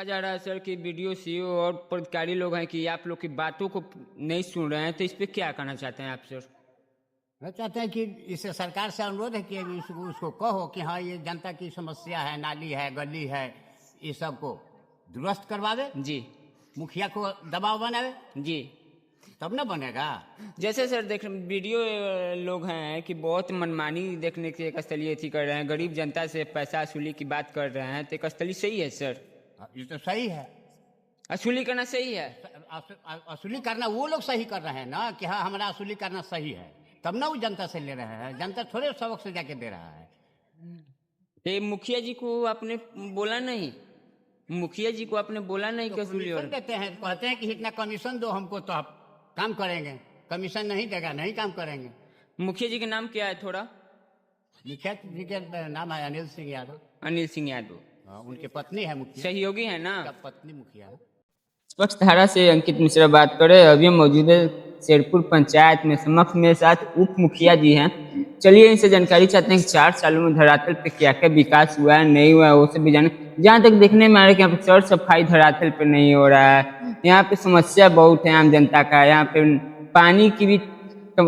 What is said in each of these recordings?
कहा जा रहा है सर कि बीडीओ सीईओ और पदाधिकारी लोग हैं कि आप लोग की बातों को नहीं सुन रहे हैं, तो इस पे क्या कहना चाहते हैं आप सर? मैं चाहते हैं कि इसे सरकार से अनुरोध है कि उसको कहो कि हाँ ये जनता की समस्या है, नाली है, गली है, ये सब को दुरुस्त करवावे, जी मुखिया को दबाव बनावे, जी। तब ना बनेगा। जैसे सर देख वीडियो लोग हैं कि बहुत मनमानी देखने के एक स्थलीय थी कर रहे हैं, गरीब जनता से पैसा वसूली की बात कर रहे हैं, तो एक स्थलीय सही है सर? ये तो सही है, वसूली करना सही है। वसूली करना वो लोग सही कर रहे हैं ना कि हाँ हमारा वसूली करना सही है, तब ना वो जनता से ले रहे हैं। जनता थोड़े सबक से जाके दे रहा है। ये मुखिया जी को आपने बोला नहीं? मुखिया जी को आपने बोला नहीं कि वसूली कमीशन देते हैं, कहते हैं कि इतना कमीशन दो हमको तो आप काम करेंगे, कमीशन नहीं देगा नहीं काम करेंगे। मुखिया जी का नाम क्या है थोड़ा? मुखिया जी के नाम है अनिल सिंह यादव। अनिल सिंह यादव। हाँ, उनकी पत्नी है मुखिया, सहयोगी है ना? उनका पत्नी मुखिया है। स्वच्छ धारा से अंकित मिश्रा बात करें। अभी मौजूद है शेरपुर पंचायत में, समक्ष मेरे साथ उप मुखिया जी हैं। चलिए इनसे जानकारी चाहते हैं कि 4 सालों में धरातल पे क्या क्या विकास हुआ है, नहीं हुआ है, वो सब भी जाने। जहाँ तक देखने में आ रहा है कि यहाँ पे सर सफाई धरातल पे नहीं हो रहा है, यहाँ पे समस्या बहुत है आम जनता का, यहाँ पे पानी की भी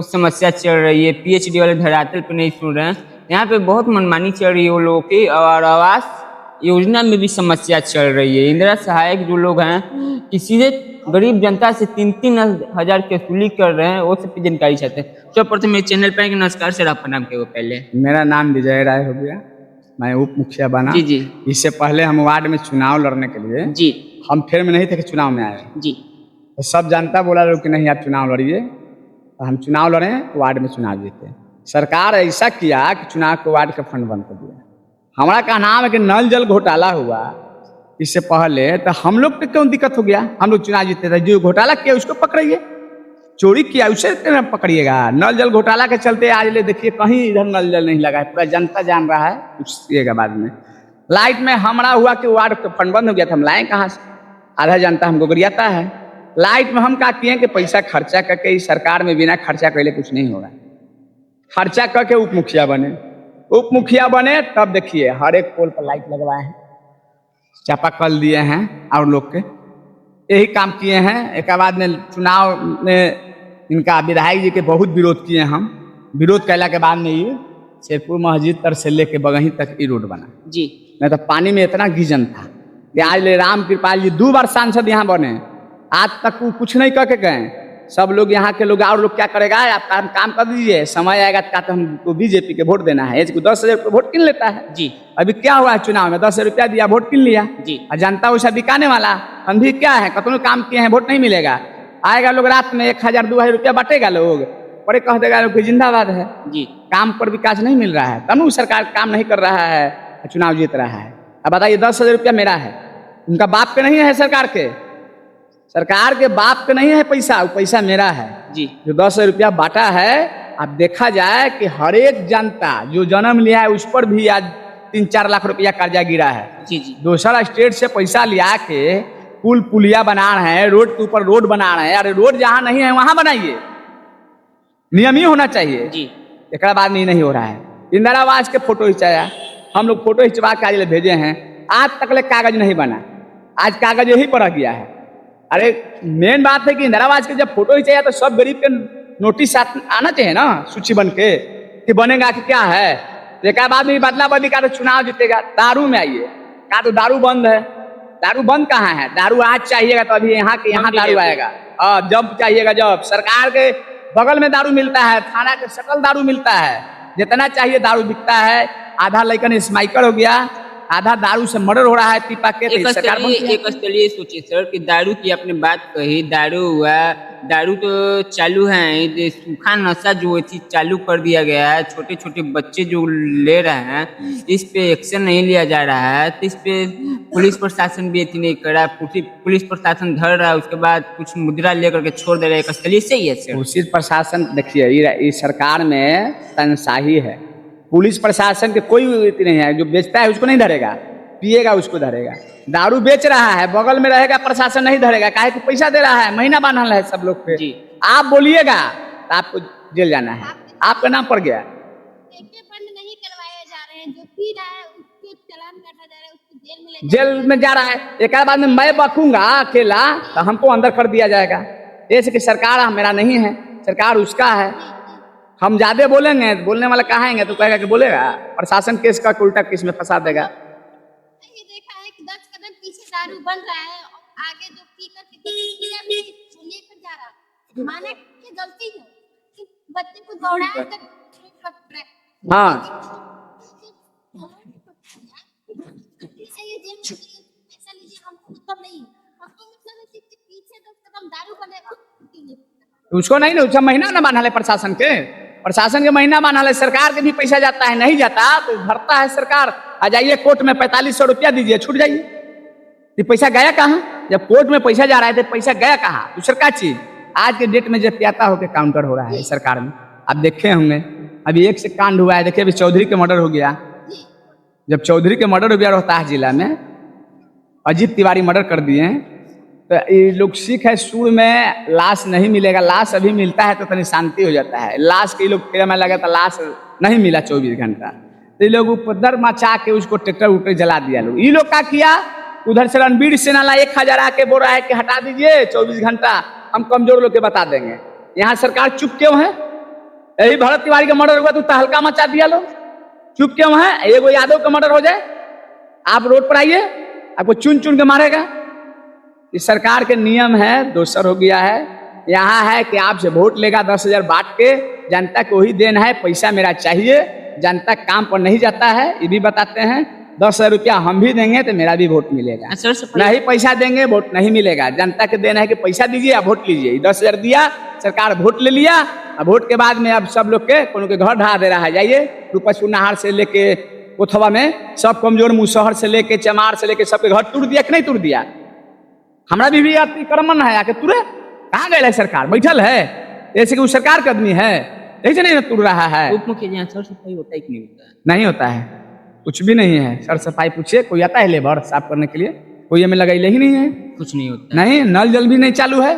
समस्या चल रही है, पीएचडी वाले धरातल पे नहीं सुन रहे हैं, यहाँ पे बहुत मनमानी चल रही है वो लोगों की, और आवास योजना में भी समस्या चल रही है। इंदिरा सहायक जो लोग हैं कि सीधे गरीब जनता से 3-3 हजार की वसूली कर रहे हैं, वो सब की जानकारी चाहते हैं। तो प्रथम मेरे चैनल पर नमस्कार सर, आपका नाम क्या हो पहले? मेरा नाम विजय राय हो गया, मैं उप मुखिया बना। जी जी। इससे पहले हम वार्ड में चुनाव लड़ने के लिए जी हम फेर में नहीं थे कि चुनाव में आए, जी। तो सब जनता बोला लोग कि नहीं आप चुनाव लड़िए, तो हम चुनाव लड़े, वार्ड में चुनाव जीते। सरकार ऐसा किया कि चुनाव को वार्ड का फंड बंद कर दिया। हमारा कहना है कि नल जल घोटाला हुआ इससे पहले, तो हम लोग को क्यों दिक्कत हो गया? हम लोग चुनाव जीते थे, जो घोटाला किया उसको पकड़िए, चोरी किया उसे पकड़िएगा। नल जल घोटाला के चलते आज ले देखिए कहीं इधर नल जल नहीं लगा है, पूरा जनता जान रहा है, पूछिएगा बाद में। लाइट में हमारा हुआ कि वार्ड का फंड बंद हो गया था, हम लाए कहाँ से? आधा जनता हमको गरियाता है। लाइट में हम क्या किए कि पैसा खर्चा करके इस सरकार में बिना खर्चा करे कुछ नहीं होगा, खर्चा करके उप मुखिया बने। उप मुखिया बने तब देखिए हर एक पोल पर लाइट लगवाए हैं, चापाकल दिए हैं, और लोग के यही काम किए हैं। एक बाद में चुनाव में इनका विधायक जी के बहुत विरोध किए हम, विरोध कैला के बाद में ये शेरपुर मस्जिद तर से लेके बगही तक ये रोड बना जी। नहीं तो पानी में इतना गीजन था कि आज ले राम कृपाल जी 2 बार सांसद यहाँ बने, आज तक वो कुछ नहीं करके गए। सब लोग यहाँ के लोग और लोग क्या करेगा, आप काम कर दीजिए, समय आएगा तो हमको बीजेपी के वोट देना है, इसको 10,000 रुपये वोट किन लेता है जी। अभी क्या हुआ है चुनाव में, 10 रुपया दिया वोट किन लिया जी। और जनता वैसा बिकाने वाला। हम भी क्या है, कतनों काम किए हैं, वोट नहीं मिलेगा। आएगा लोग रात में 1,000-2,000 रुपया बांटेगा, लोग बड़े कह देगा लोग जिंदाबाद है जी। काम पर विकास नहीं मिल रहा है, तनु सरकार काम नहीं कर रहा है, चुनाव जीत रहा है। अब बताइए 10,000 रुपया मेरा है, उनका बाप के नहीं है, सरकार के बाप के नहीं है पैसा, वो पैसा मेरा है जी। जो 10,000 रुपया बांटा है। अब देखा जाए कि हर एक जनता जो जन्म लिया है उस पर भी आज 3-4 लाख रुपया कर्जा गिरा है। जी जी। दूसरा स्टेट से पैसा लिया के पुल पुलिया बना रहे हैं, रोड के ऊपर रोड बना रहे हैं। अरे रोड जहाँ नहीं है वहां बनाइए, नियम ही होना चाहिए जी। एक बाद में नहीं हो रहा है। इंदिरा आवास के फोटो खिंचाया, हम लोग फोटो खिंचवा के आज भेजे हैं, आज तक ले कागज नहीं बना, आज कागज यही पर रह गया है। अरे मेन बात है कि इंदिरा आवास के जब फोटो खिंचाया तो सब गरीब के नोटिस आना चाहिए ना, सूची बन के कि बनेगा कि क्या है। एक बाद में बदला बदली का तो चुनाव जीतेगा। दारू में आइए, का तो दारू बंद है, दारू बंद कहाँ है? दारू आज चाहिएगा तो अभी यहाँ के यहाँ दारू आएगा, जब चाहिएगा जब। सरकार के बगल में दारू मिलता है, थाना के सकल दारू मिलता है, जितना चाहिए दारू बिकता है। आधा लेकिन स्माइकर हो गया, आधा दारू से मर्डर हो रहा है पीपा के। एक स्थलीय सोचिए सर कि दारू की आपने बात कही, दारू हुआ, दारू तो चालू है, सूखा नशा जो चीज चालू कर दिया गया है, छोटे छोटे बच्चे जो ले रहे हैं, इस पे एक्शन नहीं लिया जा रहा है, तो इस पे पुलिस प्रशासन भी नहीं कर रहा है। पुलिस प्रशासन धर रहा है, उसके बाद कुछ मुद्रा लेकर के छोड़ दे रहा है। एक स्थलीय सही है सर? पुलिस प्रशासन देखिए इस सरकार में तनशाही है, पुलिस प्रशासन के कोई नहीं है। जो बेचता है उसको नहीं धरेगा, पिएगा उसको धरेगा। दारू बेच रहा है बगल में रहेगा, प्रशासन नहीं धरेगा, काहे कि पैसा दे रहा है, महीना बांधल है सब लोग पे। आप बोलिएगा तो आपको जेल जाना है, आपका नाम पड़ गया। बंद नहीं करवाए जा रहे हैं, जो पी रहा है उसको चालान काटा जा रहा है, उसको जेल में जा रहा है। एक आध बाद में मैं बकूंगा अकेला तो हमको अंदर कर दिया जाएगा। ऐसे कि सरकार मेरा नहीं है, सरकार उसका है। हम ज्यादा बोलेंगे, बोलने वाला कहाएंगे तो कहेगा कि बोलेगा, प्रशासन केस का उल्टा केस में फंसा देगा। ये देखा है कि 10 कदम पीछे दारू बन रहा है, आगे जो पीकर के लेकर जा रहा है। माने कि गलती है कि बच्चे को दौड़ाया तक हाँ ये जेल में पैसा लीजिए, हमको मतलब नहीं, हमको मतलब है कि पीछे 10 कदम दारू बनेगा। उसको नहीं ना, उसका महीना ना बांधा है प्रशासन के महीना बांधा है। सरकार के भी पैसा जाता है, नहीं जाता तो भरता है सरकार। आ जाइए कोर्ट में 4500 रुपया दीजिए, छूट जाइए। ये पैसा गया कहाँ? जब कोर्ट में पैसा जा रहा है तो पैसा गया कहाँ? दूसरा क्या चीज आज के डेट में जतियाता होकर काउंटर हो रहा है सरकार में। आप देखे होंगे अभी एक से कांड हुआ है। देखिए अभी चौधरी के मर्डर हो गया। जब चौधरी के मर्डर हो गया रोहतास जिला में, अजीत तिवारी मर्डर कर दिए, तो ये लोग सीख है सूर में लाश नहीं मिलेगा। लाश अभी मिलता है तो तनी शांति हो जाता है। लाश के लोग फेरा में लगा था, लाश नहीं मिला 24 घंटा, तो ये लोग उपद्रव मचा के उसको ट्रैक्टर उटर जला दिया। लोग ये लोग क्या किया, उधर से रणबीर सेना ला 1000 आके बोल रहा है कि हटा दीजिए 24 घंटा, हम कमजोर लोग के बता देंगे। यहाँ सरकार चुप क्यों है? यही भरत तिवारी का मर्डर हुआ तो तहलका मचा दिया। लोग चुप क्यों है? एगो यादव का मर्डर हो जाए आप रोड पर आइए, आपको चुन चुन के मारेगा। इस सरकार के नियम है, दोसर हो गया है। यहाँ है कि आपसे वोट लेगा 10,000 बांट के, जनता को ही देना है, पैसा मेरा चाहिए। जनता काम पर नहीं जाता है, ये भी बताते हैं। 10,000 रुपया हम भी देंगे तो मेरा भी वोट मिलेगा, नहीं पैसा देंगे वोट नहीं मिलेगा। जनता के देना है कि पैसा दीजिए या वोट लीजिए। 10,000 दिया, सरकार वोट ले लिया। अब वोट के बाद में अब सब लोग के कोनो के घर ढा दे रहा है। जाइए रूपसपुर नहर से लेके कोथवा में सब कमजोर मुसहर से लेके चमार से लेके सबके घर तोड़ दिया कि नहीं तोड़ दिया? हमारा भी अतिक्रमण है, आके तुरे कहाँ गए? सरकार बैठल है ऐसे कि वो सरकार का आदमी है, ऐसे नहीं तुड़ रहा है। उप मुख्य सर सफाई होता है कि नहीं होता है? नहीं होता है, कुछ भी नहीं है। सर सफाई पूछिए, कोई आता है लेबर साफ करने के लिए? कोई हमें लगाई ही नहीं है, कुछ नहीं होता। नहीं, नल जल भी नहीं चालू है।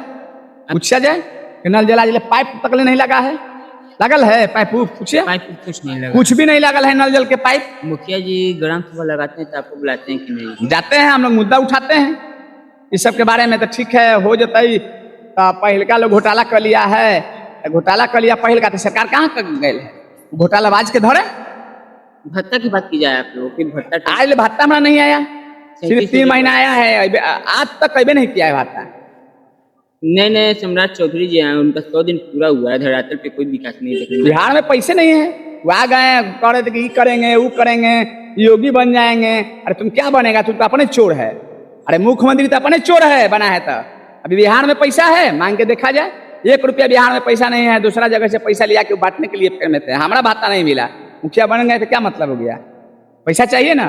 पूछा जाए कि नल जला जले पाइप तक नहीं लगा है, लगल है पाइप? पूछिए, पाइप कुछ नहीं लगा, कुछ भी नहीं लगल है नल जल के पाइप। मुखिया जी ग्राम सभा लगाते हैं तो आपको बुलाते हैं कि नहीं? जाते हैं, हम लोग मुद्दा उठाते हैं इस सब के बारे में। तो ठीक है हो जाता, पहल का लोग घोटाला कर लिया है, घोटाला कर लिया पहल का, तो सरकार कहाँ कर गए है? घोटालाबाज के धरे। भत्ता की बात की जाए आप लोग, भत्ता आज भत्ता हमारा नहीं आया, सिर्फ 3 महीना आया है, आज तक कभी नहीं किया है भत्ता। नए सम्राट चौधरी जी हैं, उनका 100 दिन पूरा हुआ है, धरातल पे कोई विकास नहीं देखने। बिहार में पैसे नहीं है, वो आ गए कह रहे थे कि ये करेंगे वो करेंगे, योगी बन जाएंगे। अरे तुम क्या बनेगा? तुम तो अपने चोर है। अरे मुख्यमंत्री तो अपने चोर है बना है। तो अभी बिहार में पैसा है, मांग के देखा जाए। 1 रुपया बिहार में पैसा नहीं है, दूसरा जगह से पैसा लिया के बांटने के लिए फेर में थे। हमारा भत्ता नहीं मिला, मुखिया बन गए तो क्या मतलब हो गया? पैसा चाहिए ना।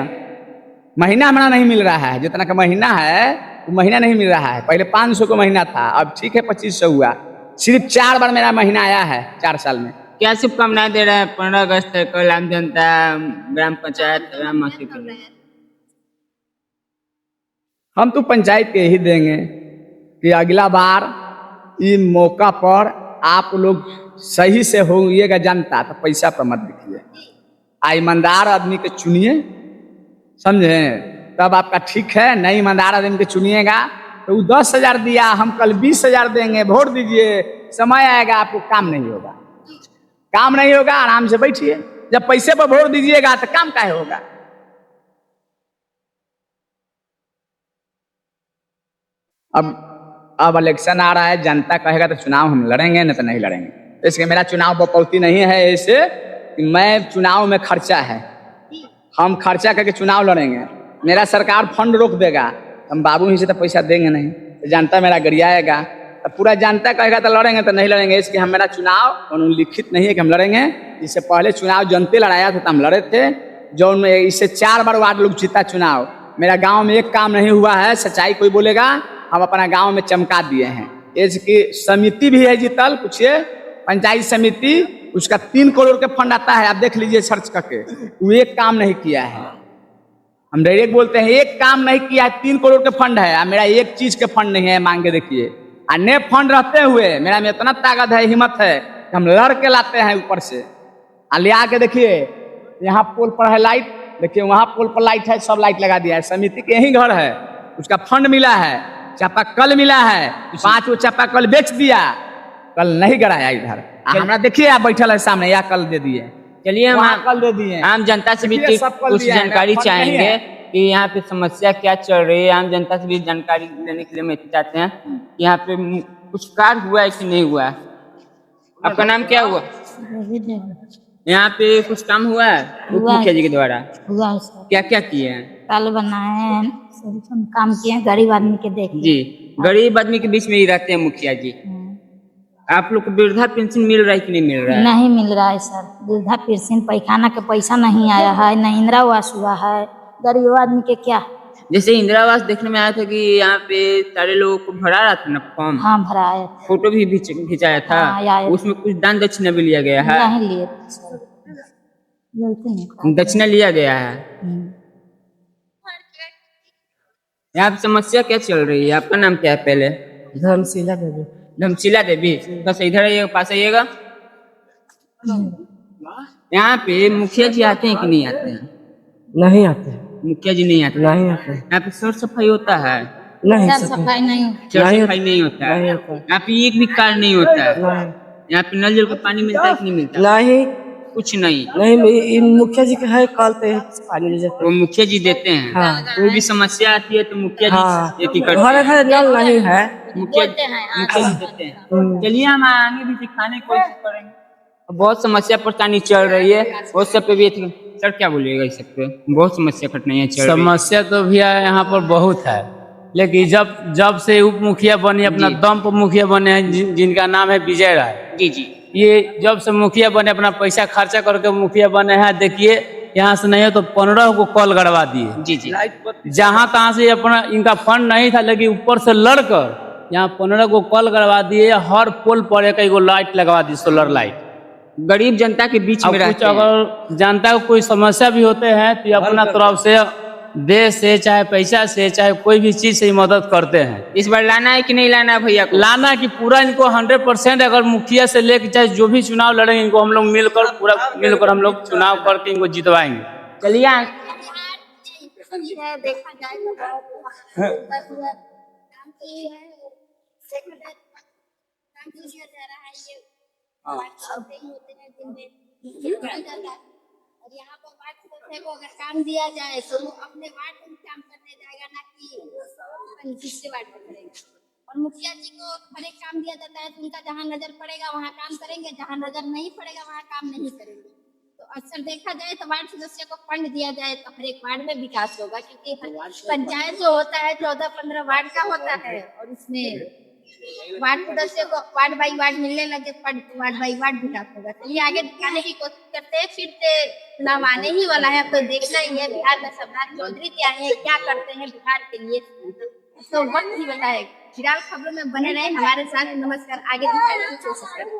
महीना हमारा नहीं मिल रहा है, जितना का महीना है वो महीना नहीं मिल रहा है। पहले 500 का महीना था, अब ठीक है 2500 हुआ। सिर्फ 4 बार मेरा महीना आया है 4 साल में। क्या शुभकामनाएं दे रहे हैं 15 अगस्त कल आम जनता ग्राम पंचायत ग्राम माफी के लिए? हम तो पंचायत के ही देंगे कि अगला बार इस मौका पर आप लोग सही से होइएगा जनता, तो पैसा पर मत दिखिए। ईमानदार आदमी के चुनिए, समझे? तब आपका ठीक है। नहीं ईमानदार आदमी के चुनिएगा तो वो 10,000 दिया, हम कल 20,000 देंगे, वोट दीजिए। समय आएगा आपको काम नहीं होगा, काम नहीं होगा, आराम से बैठिए। जब पैसे पर वोट दीजिएगा तो काम काहे होगा? अब इलेक्शन आ रहा है, जनता कहेगा तो चुनाव हम लड़ेंगे, नहीं तो नहीं लड़ेंगे। इसके मेरा चुनाव बपौती नहीं है, ऐसे कि मैं चुनाव में खर्चा है, हम खर्चा करके चुनाव लड़ेंगे। मेरा सरकार फंड रोक देगा, हम बाबू ही से तो पैसा देंगे नहीं, तो जनता मेरा गरियाएगा। तो पूरा जनता कहेगा तो लड़ेंगे, तो नहीं लड़ेंगे। इसके हम मेरा चुनाव लिखित नहीं है कि हम लड़ेंगे। इससे पहले चुनाव जनते लड़ाया था तो हम लड़े थे, जो उनमें इससे 4 बार वार्ड लोग जीता चुनाव। मेरा गाँव में एक काम नहीं हुआ है, सच्चाई कोई बोलेगा हम अपना गांव में चमका दिए हैं। इसकी समिति भी है जीतल, पूछिए पंचायत समिति, उसका 3 करोड़ के फंड आता है, आप देख लीजिए सर्च करके। वो एक काम नहीं किया है, हम डायरेक्ट बोलते हैं एक काम नहीं किया है। 3 करोड़ के फंड है, मेरा एक चीज के फंड नहीं है, मांग के देखिए। अन्य फंड रहते हुए मेरा में इतना ताकत है, हिम्मत है कि हम लड़ के लाते हैं ऊपर से। ले आके देखिए, यहाँ पोल पर है लाइट, देखिए वहाँ पोल पर लाइट है, सब लाइट लगा दिया है। समिति के ही घर है, उसका फंड मिला है, चापाकल मिला है, 5 चापाकल बेच दिया, कल नहीं गड़ाया इधर। हमारा देखिए आप बैठल है सामने, या कल दे दिए। चलिए हम वहाँ कल दे दिए। आम जनता से भी देखिए, सब कल कुछ दिया है, जानकारी फंड नहीं चाहेंगे है। कि यहाँ पे समस्या क्या चल रही है। आम जनता से भी जानकारी लेने के लिए मैं चाहते हैं कि यहाँ पे कुछ कार्य हुआ है कि नहीं हुआ है। आपका नाम क्या हुआ? यहाँ पे कुछ काम हुआ है उप हुआ है। मुखिया जी के द्वारा? हुआ है सर, क्या क्या किए हैं? कल बनाए हैं, सब काम किए हैं, गरीब आदमी के देखे। जी, गरीब आदमी के बीच में ही रहते हैं मुखिया जी। आप लोग को वृद्धा पेंशन मिल रहा है कि नहीं मिल रहा है? नहीं मिल रहा है सर, वृद्धा पेंशन पैखाना का पैसा नहीं आया है, न इंदिरा आवास हुआ है, गरीब आदमी के क्या। जैसे इंदिरा आवास देखने में आया था कि यहाँ पे सारे लोगों को भरा रहा था ना फॉर्म, हाँ भराया था। फोटो भी खिंचाया था, हाँ, आया था। उसमें कुछ दान दक्षिणा भी लिया गया है। नहीं लिए थे सर, बोलते नहीं। दक्षिणा लिया गया है। यहाँ पे समस्या क्या चल रही है? आपका नाम क्या है पहले? धर्मशिला देवी। धर्मशिला देवी, बस इधर आइएगा, पास आइएगा। यहाँ पे मुखिया जी आते हैं कि नहीं आते हैं? नहीं आते, मुखिया जी नहीं आते। नहीं आते, यहाँ पे सर सफाई होता है? नहीं सर सफाई नहीं होती। सर नहीं सफाई नहीं होता है। नहीं होता। यहाँ पे एक भी कार्य नहीं होता है। नहीं, यहाँ पे नल जल का पानी मिलता है कि नहीं मिलता? नहीं, कुछ नहीं। नहीं, इन मुखिया जी के है कल पे पानी ले जाते। वो मुखिया जी देते हैं। हाँ। कोई भी समस्या आती है तो मुखिया हाँ, जी ये करते घर हैं। घर नल नहीं है। मुखिया जी देते हैं। चलिए हम आगे भी दिखाने की कोशिश करेंगे। बहुत समस्या परेशानी चल रही है, वो सब पे भी सर क्या बोलिएगा इस सब पे? बहुत समस्या कठिनाइयाँ चल रही है। समस्या तो भैया यहाँ पर बहुत है, लेकिन जब से उप मुखिया बने, अपना जी। दम पर मुखिया बने हैं, जिनका नाम है विजय राय। जी जी। ये जब से मुखिया बने, अपना पैसा खर्चा करके मुखिया बने हैं। देखिए यहाँ से नहीं हो तो 15 को कॉल गड़वा दिए। जी जी। जहाँ तहाँ से अपना इनका फंड नहीं था, लेकिन ऊपर से लड़कर यहाँ 15 को कॉल गड़वा दिए। हर पोल पर एक लाइट लगवा दी, सोलर लाइट। गरीब जनता के बीच अब में कुछ रहते हैं। अगर जनता को कोई समस्या भी होते हैं तो ये अपना तरफ से देश से, चाहे पैसा से, चाहे कोई भी चीज से ही मदद करते हैं। इस बार लाना है कि नहीं लाना है भैया को? लाना कि पूरा इनको 100% अगर मुखिया से लेकर चाहे जो भी चुनाव लड़ेंगे, इनको हम लोग मिलकर हम लोग चुनाव करके इनको जितवाएंगे। चलिए है, देखा जाए तो बहुत काम की है, सेक्रेटरी काम किया जा रहा है। ये वार्ड होते ही होते हैं दिन में किया जाता है। और यहाँ पर वार्ड सदस्य को अगर काम दिया जाए तो वो अपने वार्ड में काम करने जाएगा, ना कि दूसरे वार्ड में करेगा। और मुखिया जी को हर एक काम दिया जाता है तो उनका जहाँ नजर पड़ेगा वहाँ काम करेंगे, जहाँ नजर नहीं पड़ेगा वहाँ काम नहीं करेंगे। तो अक्सर देखा जाए तो वार्ड सदस्य को फंड दिया जाए तो हर एक वार्ड में विकास होगा, क्योंकि पंचायत जो होता है 14-15 वार्ड का होता है, और उसमें वार्ड सदस्य को वार्ड बाई वार्ड मिलने लगे, वार्ड बाई वार्ड विकास होगा। चलिए आगे दिखाने की कोशिश करते हैं। फिर से चुनाव आने ही वाला है, अब तो देखना ही है बिहार में सम्राट चौधरी जी आए हैं, क्या करते हैं बिहार के लिए, तो वक्त ही बताएगा। फिलहाल खबरों में बने रहे हमारे साथ। नमस्कार, आगे दिखाने की कोशिश करें।